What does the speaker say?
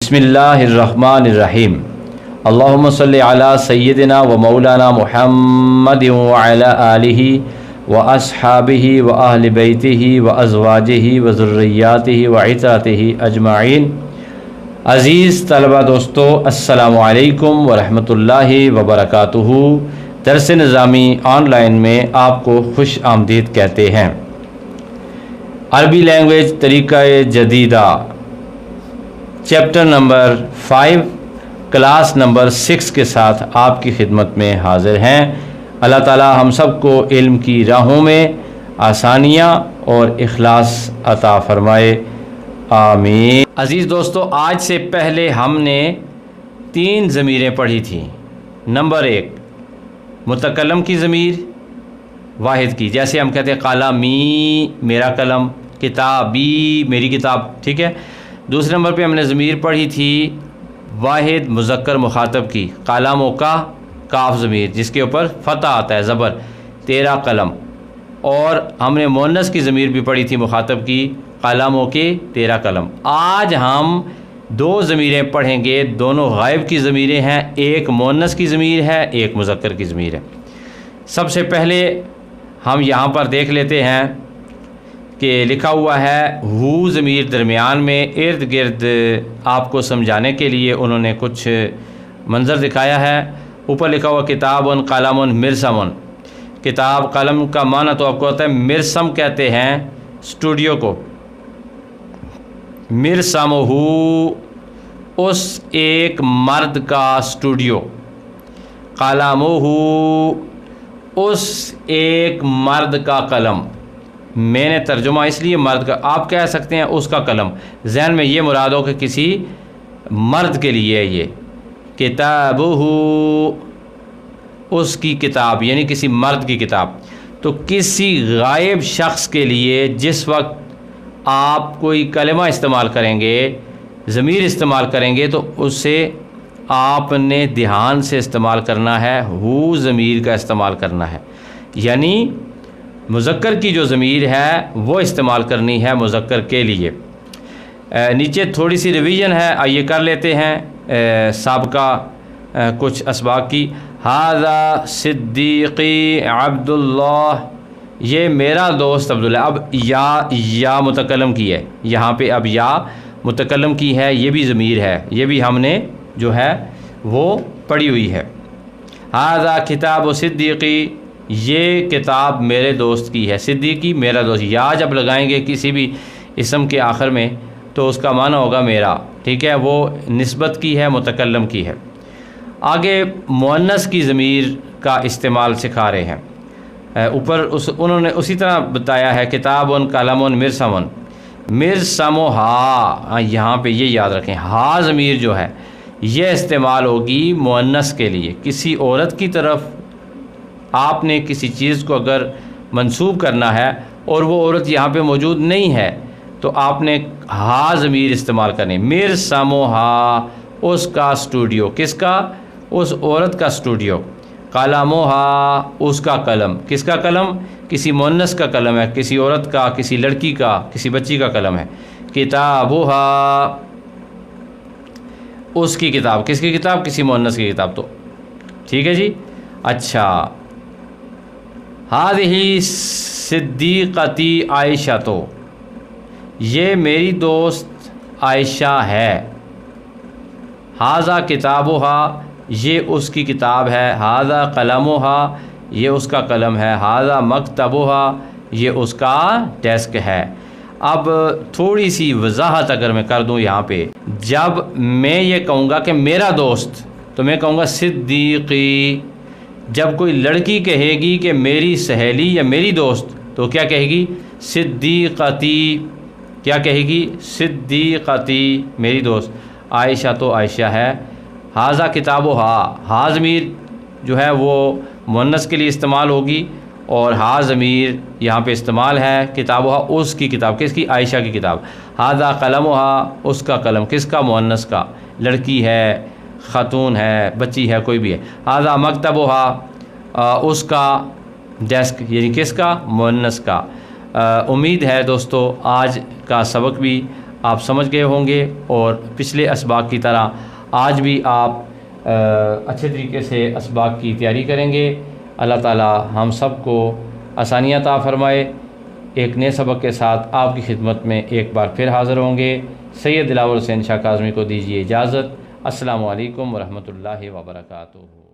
बिस्मिल्लाहिर्रहमानिर्रहीम। अल्लाहुम्मा सल्लि अला सय्यिदिना व मौलाना मुहम्मदिन व अला आलिहि व अस्हाबिहि व अहलि बैतिहि व अज़वाजिहि व ज़ुर्रिय्यातिहि व इतातिहि अजमाइन। अज़ीज़ तलबा दोस्तों, अस्सलामु अलैकुम व रहमतुल्लाहि व बरकातुहू। दर्स निज़ामी ऑनलाइन में आपको खुश आमदीद कहते हैं। अरबी लैंग्वेज तरीक़ा जदीदा चैप्टर नंबर 5 क्लास नंबर 6 के साथ आपकी खिदमत में हाज़िर हैं। अल्लाह ताला हम सबको इल्म की राहों में आसानियाँ और इखलास अता फ़रमाए, आमीन। अज़ीज़ दोस्तों, आज से पहले हमने 3 ज़मीरें पढ़ी थी। नंबर 1 मुतकल्लम की ज़मीर वाहिद की, जैसे हम कहते हैं कालामी मेरा कलम, किताबी मेरी किताब, ठीक है। दूसरे नंबर पे हमने ज़मीर पढ़ी थी वाहिद मुज़क्कर मुखातब की, कालामों का काफ ज़मीर जिसके ऊपर फ़तह आता है ज़बर, तेरा कलम। और हमने मुअन्नस की ज़मीर भी पढ़ी थी मुखातब की, कालामों के तेरा कलम। आज हम 2 ज़मीरें पढ़ेंगे, दोनों गायब की ज़मीरें हैं। एक मुअन्नस की ज़मीर है, एक मुज़क्कर की ज़मीर है। सबसे पहले हम यहाँ पर देख लेते हैं कि लिखा हुआ है हू ज़मीर दरमियान में, इर्द गिर्द आपको समझाने के लिए उन्होंने कुछ मंज़र दिखाया है। ऊपर लिखा हुआ किताबुन कलमुन मिरसमुन। किताब कलम का माना तो आपको होता है, मिरसम कहते हैं स्टूडियो को। मिरसमहू उस एक मर्द का स्टूडियो, कलमुहू उस एक मर्द का कलम। मैंने तर्जुमा इसलिए मर्द का, आप कह सकते हैं उसका कलम, जहन में ये मुराद हो कि किसी मर्द के लिए ये किताबुहू उसकी किताब, यानी किसी मर्द की किताब। तो किसी गायब शख्स के लिए जिस वक्त आप कोई कलमा इस्तेमाल करेंगे, ज़मीर इस्तेमाल करेंगे, तो उससे आपने ध्यान से इस्तेमाल करना है, हू ज़मीर का इस्तेमाल करना है। यानी मुज़क्कर की जो ज़मीर है वो इस्तेमाल करनी है मुज़क्कर के लिए। नीचे थोड़ी सी रिवीजन है, आइए कर लेते हैं साबका कुछ असबाक की। हाज़ा सिद्दीक़ी अब्दुल्लाह, ये मेरा दोस्त अब्दुल्ला। अब या मुतकल्लम की है यहाँ पे, अब या मुतकल्लम की है, ये भी ज़मीर है, ये भी हमने जो है वो पढ़ी हुई है। हाज़ा किताब सिद्दीक़ी, ये किताब मेरे दोस्त की है। सिद्दीकी मेरा दोस्त, या जब लगाएंगे किसी भी इसम के आखिर में तो उसका माना होगा मेरा, ठीक है। वो निस्बत की है, मुतकल्लम की है। आगे मुअन्नस की ज़मीर का इस्तेमाल सिखा रहे हैं। ऊपर उन्होंने उसी तरह बताया है, किताबुन कलमुन मिरसमुन। मिरसमो हा, यहाँ पे ये याद रखें, हा ज़मीर जो है ये इस्तेमाल होगी मुअन्नस के लिए। किसी औरत की तरफ आपने किसी चीज़ को अगर मंसूब करना है और वो औरत यहाँ पे मौजूद नहीं है, तो आपने हा ज़मीर इस्तेमाल करनी। मिर समोहा उसका स्टूडियो, किसका? उस औरत का स्टूडियो। कलमोहा उसका कलम, किसका कलम? किसी मुअन्नस का कलम है, किसी औरत का, किसी लड़की का, किसी बच्ची का कलम है। किताबुहा उसकी किताब, किसकी किताब? किसी मुअन्नस की किताब। तो ठीक है जी। अच्छा, हाज़िही सिद्दीक़ती आयशा, तो ये मेरी दोस्त आयशा है। हाज़ा किताबुहा, ये उसकी किताब है। हाज़ा कलमुहा, ये उसका कलम है। हाज़ा मकतबुहा, ये उसका डेस्क है। अब थोड़ी सी वजाहत अगर मैं कर दूं यहाँ पे, जब मैं ये कहूँगा कि मेरा दोस्त, तो मैं कहूँगा सिद्दीक़ी। जब कोई लड़की कहेगी कि मेरी सहेली या मेरी दोस्त, तो क्या कहेगी? सिद्दीक़ती। क्या कहेगी? सिद्दीक़ती, मेरी दोस्त। आयशा तो आयशा है। हाज़ा किताबुहा, हा ज़मीर जो है वो मुअन्नस के लिए इस्तेमाल होगी और हा ज़मीर यहाँ पे इस्तेमाल है। किताबुहा उसकी किताब, किसकी? आयशा की किताब। हाज़ा कलमुहा उसका कलम, किसका? मुअन्नस का। लड़की है, ख़ातून है, बच्ची है, कोई भी है। हाज़ा मकतबुहा उसका डेस्क, यानी किसका? मुअन्नस का। उम्मीद है दोस्तों आज का सबक भी आप समझ गए होंगे और पिछले असबाक की तरह आज भी आप अच्छे तरीके से असबाक की तैयारी करेंगे। अल्लाह ताला हम सब को आसानियाँ अता फ़रमाए। एक नए सबक के साथ आपकी खिदमत में एक बार फिर हाज़िर होंगे। सैयद दिलावर हुसैन शाह काज़मी को दीजिए इजाज़त। अस्सलामु अलैकुम वरहमतुल्लाहि वबरकातुहू।